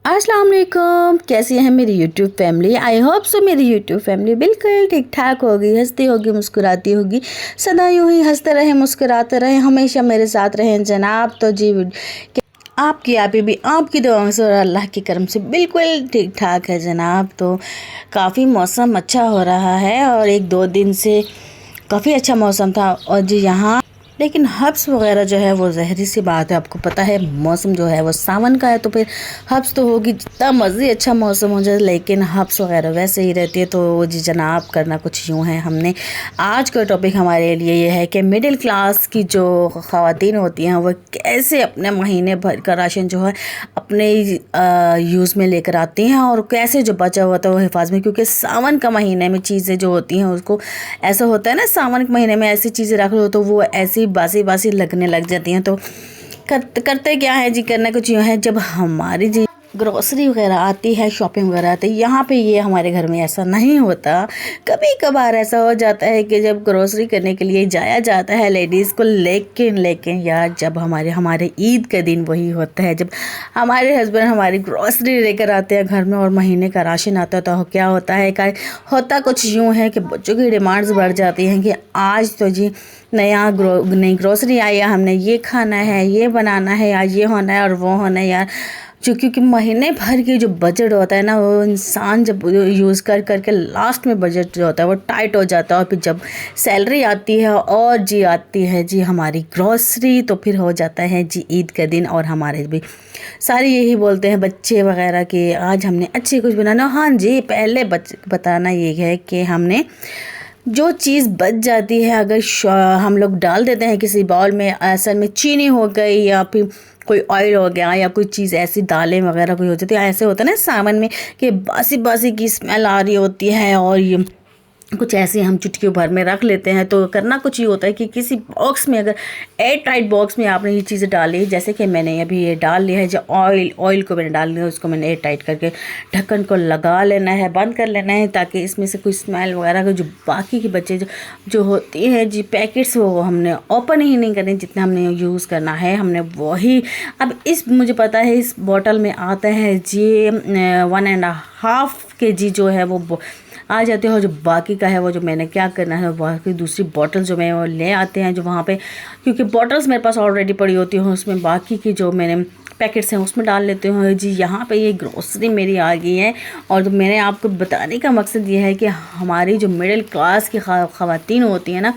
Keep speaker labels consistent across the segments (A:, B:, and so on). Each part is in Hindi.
A: अस्सलाम वालेकुम। कैसी है मेरी YouTube family? I hope so मेरी यूट्यूब फैमिली बिल्कुल ठीक ठाक होगी, हंसती होगी, मुस्कुराती होगी। सदा यूं ही हंसते रहे, मुस्कुराते रहे, हमेशा मेरे साथ रहें जनाब। तो जी आपकी आपी भी आपकी दुआओं से और अल्लाह के करम से बिल्कुल ठीक ठाक है जनाब। तो काफ़ी मौसम अच्छा हो रहा है और एक दो दिन से काफ़ी अच्छा मौसम था। और जी यहाँ लेकिन हब्स वगैरह जो है वो ज़हरी सी बात है। आपको पता है मौसम जो है वो सावन का है, तो फिर हब्स तो होगी, जितना मर्जी अच्छा मौसम हो जाए लेकिन हब्स वगैरह वैसे ही रहती है। तो जी जनाब करना कुछ यूँ है। हमने आज का टॉपिक हमारे लिए ये है कि मिडिल क्लास की जो ख़वातीन होती हैं वो कैसे अपने महीने भर का राशन जो है अपने यूज़ में लेकर आती हैं और कैसे जो बचा हुआ था वो हिफाज में, क्योंकि सावन का महीने में चीज़ें जो होती हैं उसको ऐसा होता है ना, सावन के महीने में ऐसी चीज़ें रख लो तो वो ऐसी बासी बासी लगने लग जाती हैं। तो करते क्या है जी, करना कुछ यूँ है। जब हमारी जी ग्रोसरी वगैरह आती है, शॉपिंग वगैरह आती है, यहाँ पे ये हमारे घर में ऐसा नहीं होता। कभी कभार ऐसा हो जाता है कि जब ग्रोसरी करने के लिए जाया जाता है लेडीज़ को, लेकिन यार जब हमारे ईद का दिन वही होता है जब हमारे हस्बैंड हमारी ग्रोसरी लेकर आते हैं घर में और महीने का राशन आता है। तो क्या होता है होता कुछ यूँ है कि बच्चों की डिमांड्स बढ़ जाती हैं कि आज तो जी नई ग्रोसरी आई है, हमने ये खाना है, ये बनाना है, आज ये होना है और वो होना है यार। क्योंकि महीने भर की जो बजट होता है ना, वो इंसान जब यूज़ करके लास्ट में बजट जो होता है वो टाइट हो जाता है। और फिर जब सैलरी आती है और जी आती है जी हमारी ग्रॉसरी, तो फिर हो जाता है जी ईद का दिन। और हमारे भी सारे यही बोलते हैं बच्चे वगैरह कि आज हमने अच्छी कुछ बनाना। हाँ जी, पहले बताना ये है कि हमने जो चीज़ बच जाती है अगर हम लोग डाल देते हैं किसी बाउल में, असल में चीनी हो गई या फिर कोई ऑयल हो गया या कोई चीज़ ऐसी दालें वगैरह कोई हो जाती है, ऐसे होता है ना सावन में कि बासी बासी की स्मेल आ रही होती है और ये कुछ ऐसे हम चुटकियों भर में रख लेते हैं। तो करना कुछ ये होता है कि किसी बॉक्स में, अगर एयर टाइट बॉक्स में आपने ये चीज़ें डाली, जैसे कि मैंने अभी ये डाल लिया है जो ऑयल को मैंने डाल लिया, उसको मैंने एयर टाइट करके ढक्कन को लगा लेना है, बंद कर लेना है, ताकि इसमें से कोई स्मेल वगैरह जो बाकी के बच्चे जो होती हैं जी पैकेट्स, वो हमने ओपन ही नहीं करने, जितना हमने यूज़ करना है हमने वही। अब मुझे पता है इस बॉटल में आता है जी 1.5 kg जो है वो आ जाते हैं। और जो बाकी का है वो जो मैंने क्या करना है, बाकी दूसरी बॉटल जो मैं वो ले आते हैं जो वहाँ पे, क्योंकि बॉटल्स मेरे पास ऑलरेडी पड़ी होती हैं, उसमें बाकी की जो मैंने पैकेट्स हैं उसमें डाल लेते हैं जी। यहाँ पे ये ग्रोसरी मेरी आ गई है और जो मैंने आपको बताने का मकसद ये है कि हमारी जो मिडिल क्लास की ख़वातीन होती हैं ना,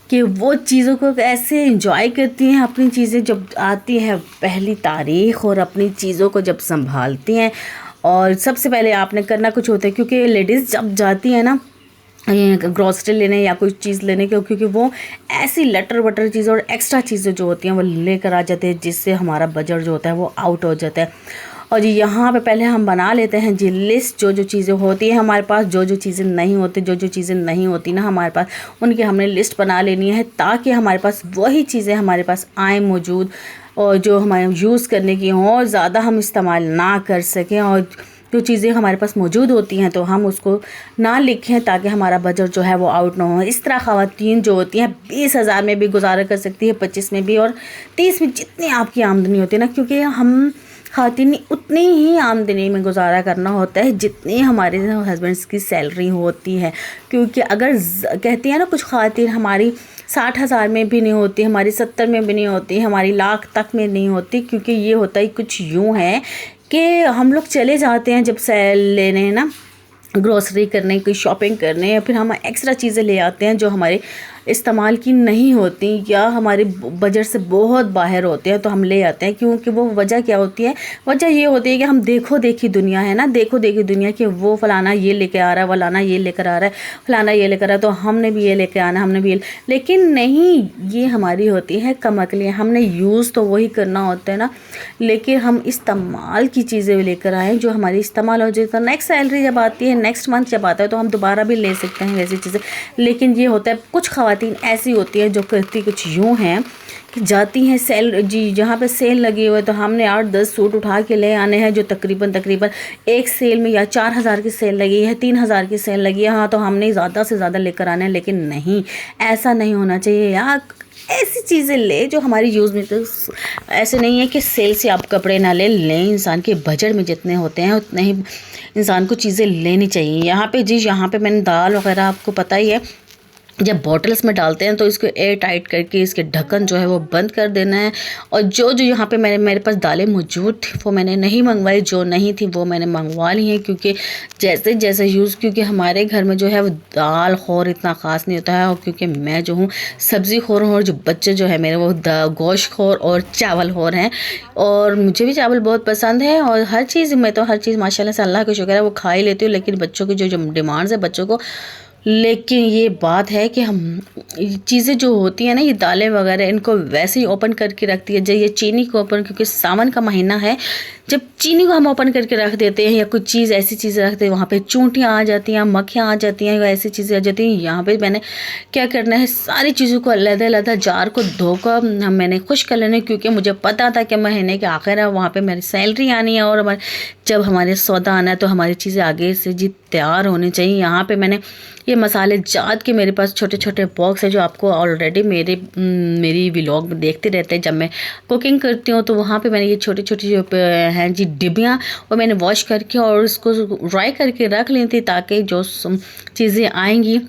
A: कि वो चीज़ों को ऐसे इंजॉय करती हैं, अपनी चीज़ें जब आती हैं पहली तारीख़ और अपनी चीज़ों को जब संभालती हैं। और सबसे पहले आपने करना कुछ होता है, क्योंकि लेडीज़ जब जाती है ना ग्रॉसरी लेने या कोई चीज़ लेने के, क्योंकि वो ऐसी लटर वटर चीज़ और एक्स्ट्रा चीज़ें जो होती हैं वो लेकर आ जाते हैं, जिससे हमारा बजट जो होता है वो आउट हो जाता है। और जी यहाँ पे पहले हम बना लेते हैं जी लिस्ट, जो चीज़ें होती हैं हमारे पास, जो चीज़ें नहीं होती, जो चीज़ें नहीं होती ना हमारे पास, उनकी हमने लिस्ट बना लेनी है, ताकि हमारे पास वही चीज़ें हमारे पास आए मौजूद, और जो हमारे यूज़ करने की हों और ज़्यादा हम इस्तेमाल ना कर सकें। और जो चीज़ें हमारे पास मौजूद होती हैं तो हम उसको ना लिखें, ताकि हमारा बजट जो है वो आउट ना हो। इस तरह ख़वातीन जो होती हैं 20,000 में भी गुजारा कर सकती है, 25 में भी और 30 में, जितनी आपकी आमदनी होती है ना, क्योंकि हम ख़वातीन उतनी ही आमदनी में गुजारा करना होता है जितनी हमारे हस्बैंड्स की सैलरी होती है। क्योंकि अगर कहती हैं ना कुछ ख़वातीन हमारी 60,000 में भी नहीं होती, हमारी 70 में भी नहीं होती, हमारी लाख तक में नहीं होती, क्योंकि ये होता है कुछ यूँ है कि हम लोग चले जाते हैं जब सेल लेने ना, ग्रोसरी करने, कोई शॉपिंग करने, या फिर हम एक्स्ट्रा चीज़ें ले आते हैं जो हमारे इस्तेमाल की नहीं होती या हमारे बजट से बहुत बाहर होते हैं, तो हम ले आते हैं। क्योंकि वो वजह क्या होती है, वजह ये होती है कि हम देखो देखी दुनिया है ना, देखो देखी दुनिया कि वो फलाना ये लेके आ रहा है, फलाना ये लेकर आ रहा है, फलाना ये लेकर आ रहा है, तो हमने भी ये लेके आना, हमने भी ये। लेकिन नहीं, ये हमारी होती है कम अकली। हमने यूज़ तो वही करना होता है ना, लेकिन हम इस्तेमाल की चीज़ें लेकर आएँ जो हमारी इस्तेमाल हो जाए, तो नेक्स्ट सैलरी जब आती है, नेक्स्ट मंथ जब आता है, तो हम दोबारा भी ले सकते हैं वैसी चीज़ें। लेकिन ये होता है कुछ ख़वातीन ऐसी होती है जो करती कुछ यूँ हैं जाती हैं सेल जी, जहाँ पे सेल लगी हुई है तो हमने 8-10 सूट उठा के ले आने हैं जो तकरीबन एक सेल में, या 4000 की सेल लगी है, 3000 की सेल लगी है, हाँ तो हमने ज़्यादा से ज़्यादा लेकर आने हैं। लेकिन नहीं, ऐसा नहीं होना चाहिए यार। ऐसी चीज़ें ले जो हमारी यूज़ में, तो ऐसे नहीं है कि सेल से आप कपड़े ना लें। इंसान के बजट में जितने होते हैं उतने ही इंसान को चीज़ें लेनी चाहिए। यहाँ पे जी, यहाँ पे मैंने दाल वगैरह, आपको पता ही है, जब बॉटल्स में डालते हैं तो इसको एयर टाइट करके इसके ढक्कन जो है वो बंद कर देना है। और जो जो यहाँ पे मेरे पास दालें मौजूद थी वो मैंने नहीं मंगवाई, जो नहीं थी वो मैंने मंगवा ली हैं, क्योंकि जैसे जैसे यूज़, क्योंकि हमारे घर में जो है वो दाल खौर इतना ख़ास नहीं होता है। और क्योंकि मैं जो हूँ सब्ज़ी खौर हूँ, और जो बच्चे जो है मेरे वो गोश्त खौर और चावल खौर हैं। और मुझे भी चावल बहुत पसंद है, और हर चीज़, मैं तो हर चीज़ माशाल्लाह से अल्लाह का शुक्र है वो खा ही लेती हूँ। लेकिन बच्चों की जो डिमांड्स है बच्चों को, लेकिन ये बात है कि हम चीज़ें जो होती हैं ना, ये दालें वगैरह, इनको वैसे ही ओपन करके रखती है। जब ये चीनी को ओपन, क्योंकि सावन का महीना है, जब चीनी को हम ओपन करके रख देते हैं या कुछ चीज़ ऐसी चीज़ें रखते हैं, वहाँ पे चूंटियाँ आ जाती हैं, मक्खियाँ आ जाती हैं, ऐसी चीज़ें आ जाती हैं। यहाँ पे मैंने क्या करना है, सारी चीज़ों को अलग-अलग जार को धोकर मैंने खुश कर लेना है, क्योंकि मुझे पता था कि महीने के आखिर है, वहाँ पे मेरी सैलरी आनी है, और जब हमारे सौदा आना है तो हमारी चीज़ें आगे से जी तैयार होनी चाहिए। यहाँ पे मैंने ये मसाले जात के, मेरे पास छोटे छोटे बॉक्स है जो आपको ऑलरेडी मेरी व्लॉग में देखते रहते हैं। जब मैं कुकिंग करती हूँ तो वहाँ पे मैंने ये छोटी छोटी जो हैं जी डिब्बियाँ, वो मैंने वॉश करके और इसको ड्राई करके रख ली थी, ताकि जो चीज़ें आएंगी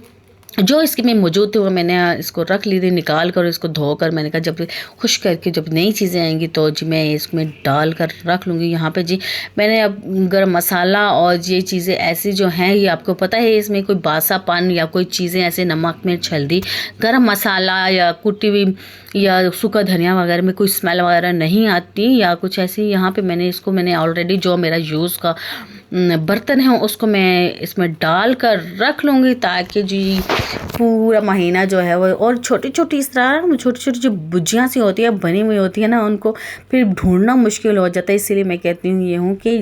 A: जो इसके में मौजूद थी वो मैंने इसको रख ली थी निकाल कर, इसको धोकर। मैंने कहा जब खुश करके जब नई चीज़ें आएंगी तो जी मैं इसमें डाल कर रख लूँगी। यहाँ पे जी मैंने अब गरम मसाला और ये चीज़ें ऐसी जो हैं, ये आपको पता है इसमें कोई बासापन या कोई चीज़ें ऐसे नमक मिर्च हल्दी, गरम मसाला या कुटी हुई या सूखा धनिया वगैरह में कोई स्मेल वगैरह नहीं आती या कुछ ऐसी। यहाँ पे मैंने ऑलरेडी जो मेरा यूज़ का बर्तन है उसको मैं इसमें डाल कर रख लूँगी, ताकि जी पूरा महीना जो है वो, और छोटी छोटी इस तरह छोटी छोटी जो भुजियाँ सी होती है बनी हुई होती है ना, उनको फिर ढूंढना मुश्किल हो जाता है। इसीलिए मैं कहती हूँ ये हूँ कि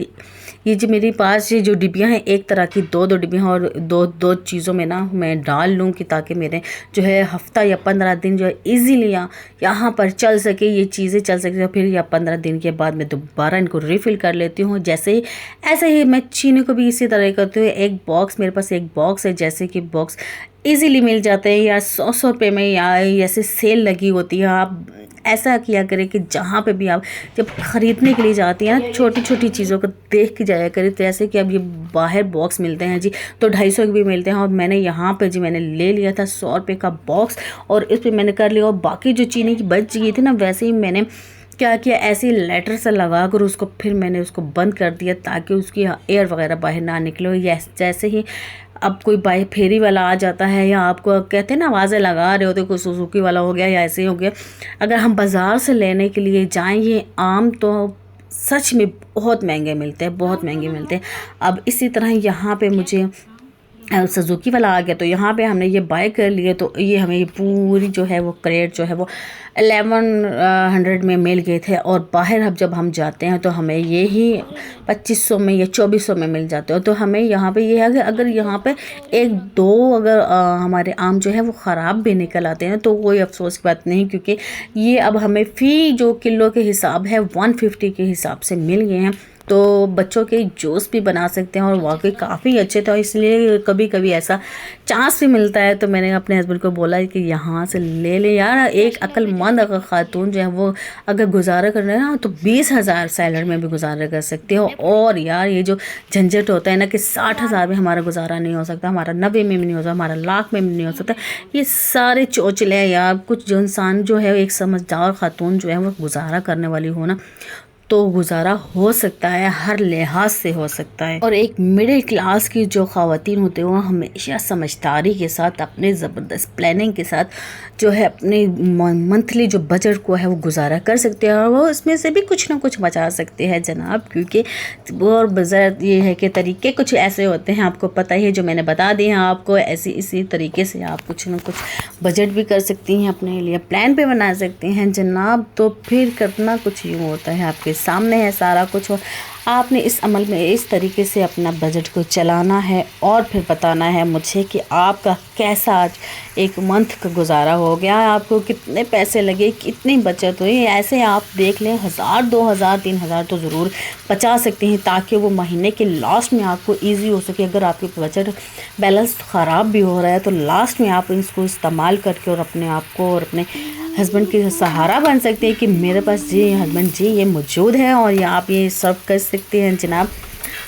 A: ये जो मेरे पास ये जो डिब्बियाँ हैं, एक तरह की दो डिब्बियाँ, और दो चीज़ों में ना मैं डाल लूँ कि ताकि मेरे जो है हफ्ता या 15 दिन जो है ईजीली यहाँ पर चल सके, ये चीज़ें चल सके। फिर या 15 दिन के बाद मैं दोबारा इनको रिफ़िल कर लेती हूँ। ऐसे ही मैं चीनी को भी इसी तरह करती हूँ। एक बॉक्स, मेरे पास एक बॉक्स है, जैसे कि बॉक्स इजीली मिल जाते हैं या 100 रुपये में, या ऐसे सेल लगी होती है। आप ऐसा किया करें कि जहाँ पे भी आप जब ख़रीदने के लिए जाती हैं, छोटी छोटी चीज़ों को देख के जाया करें। तो ऐसे कि अब ये बाहर बॉक्स मिलते हैं जी तो 250 के भी मिलते हैं, और मैंने यहाँ पे जी मैंने ले लिया था 100 रुपये का बॉक्स, और इस पर मैंने कर लिया। और बाकी जो चीनी की बच गई थी ना, वैसे ही मैंने क्या किया, ऐसे लेटर से लगा कर उसको फिर मैंने उसको बंद कर दिया, ताकि उसकी एयर वगैरह बाहर ना निकले। जैसे ही अब कोई बाइक फेरी वाला आ जाता है, या आपको कहते हैं ना आवाज़ें लगा रहे होते, कोई सुजुकी वाला हो गया या ऐसे ही हो गया, अगर हम बाज़ार से लेने के लिए जाएं, ये आम तो सच में बहुत महंगे मिलते हैं, बहुत महंगे मिलते हैं। अब इसी तरह यहाँ पे मुझे सुजुकी वाला आ गया, तो यहाँ पे हमने ये बाय कर लिए। तो ये हमें ये पूरी जो है वो क्रेट जो है वो 1100 में मिल गए थे, और बाहर अब जब हम जाते हैं तो हमें ये ही 2500 में या 2400 में मिल जाते हो। तो हमें यहाँ पे ये है कि अगर यहाँ पे एक दो अगर हमारे आम जो है वो ख़राब भी निकल आते हैं तो कोई अफसोस की बात नहीं, क्योंकि ये अब हमें फ़ी जो किलो के हिसाब है 150 के हिसाब से मिल गए हैं। तो बच्चों के जूस भी बना सकते हैं, और वाकई काफ़ी अच्छे थे। इसलिए कभी कभी ऐसा चांस भी मिलता है तो मैंने अपने हस्बैंड को बोला कि यहाँ से ले ले यार। एक अक्लमंद अगर खातून जो है वो अगर गुजारा कर रहे हैं ना, तो 20,000 सैलरी में भी गुजारा कर सकते हो। और यार ये जो झंझट होता है ना कि 60,000 में हमारा गुजारा नहीं हो सकता, हमारा 90 में भी नहीं हो सकता, हमारा लाख में भी नहीं हो सकता, ये सारे चोचले हैं यार। कुछ जो इंसान जो है एक समझदार खातून जो है वो गुजारा करने वाली हो ना, तो गुजारा हो सकता है, हर लिहाज से हो सकता है। और एक मिडिल क्लास की जो ख़वातीन होते हैं वो हमेशा समझदारी के साथ, अपने ज़बरदस्त प्लानिंग के साथ जो है अपने मंथली जो बजट को है वो गुजारा कर सकते हैं, और वो इसमें से भी कुछ ना कुछ बचा सकते हैं जनाब। क्योंकि और बजट ये है कि तरीके कुछ ऐसे होते हैं, आपको पता ही है, जो मैंने बता दिए हैं आपको। इसी तरीके से आप कुछ ना कुछ बजट भी कर सकती हैं, अपने लिए प्लान भी बना सकते हैं जनाब। तो फिर करना कुछ यूँ होता है, आपके सामने है सारा कुछ, और आपने इस अमल में इस तरीके से अपना बजट को चलाना है, और फिर बताना है मुझे कि आपका कैसा आज एक मंथ का गुजारा हो गया, आपको कितने पैसे लगे, कितनी बचत हुई, ऐसे आप देख लें 1000 2000 3000 तो ज़रूर बचा सकते हैं, ताकि वो महीने के लास्ट में आपको ईजी हो सके। अगर आपके बजट बैलेंस ख़राब भी हो रहा है तो लास्ट में आप इसको इस्तेमाल करके और अपने आप को और अपने हस्बैंड के सहारा बन सकते हैं कि मेरे पास जी हस्बैंड जी ये मौजूद है और ये आप ये सर्व कर सकते हैं जनाब।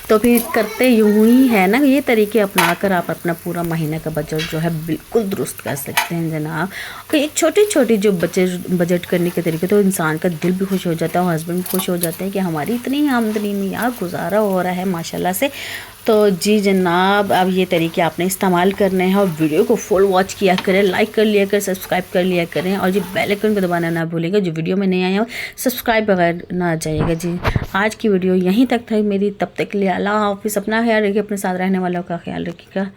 A: तो फिर करते यूँ ही है ना, ये तरीके अपनाकर आप अपना पूरा महीने का बजट जो है बिल्कुल दुरुस्त कर सकते हैं जनाब। एक छोटी छोटी जो बजट करने के तरीके, तो इंसान का दिल भी खुश हो जाता है और हस्बैंड भी खुश हो जाते हैं कि हमारी इतनी आमदनी में यार गुजारा हो रहा है माशाल्लाह से। तो जी जनाब, अब ये तरीके आपने इस्तेमाल करने हैं और वीडियो को फुल वॉच किया करें, लाइक कर लिया करें, सब्सक्राइब कर लिया करें और जी बेल आइकन को दबाना ना भूलिएगा। जो वीडियो में नहीं आया हो सब्सक्राइब बगैर ना आ जाइएगा जी। आज की वीडियो यहीं तक था मेरी, तब तक के लिए अल्लाह हाफिज़। अपना ख्याल रखिए, अपने साथ रहने वालों का ख्याल रखिएगा।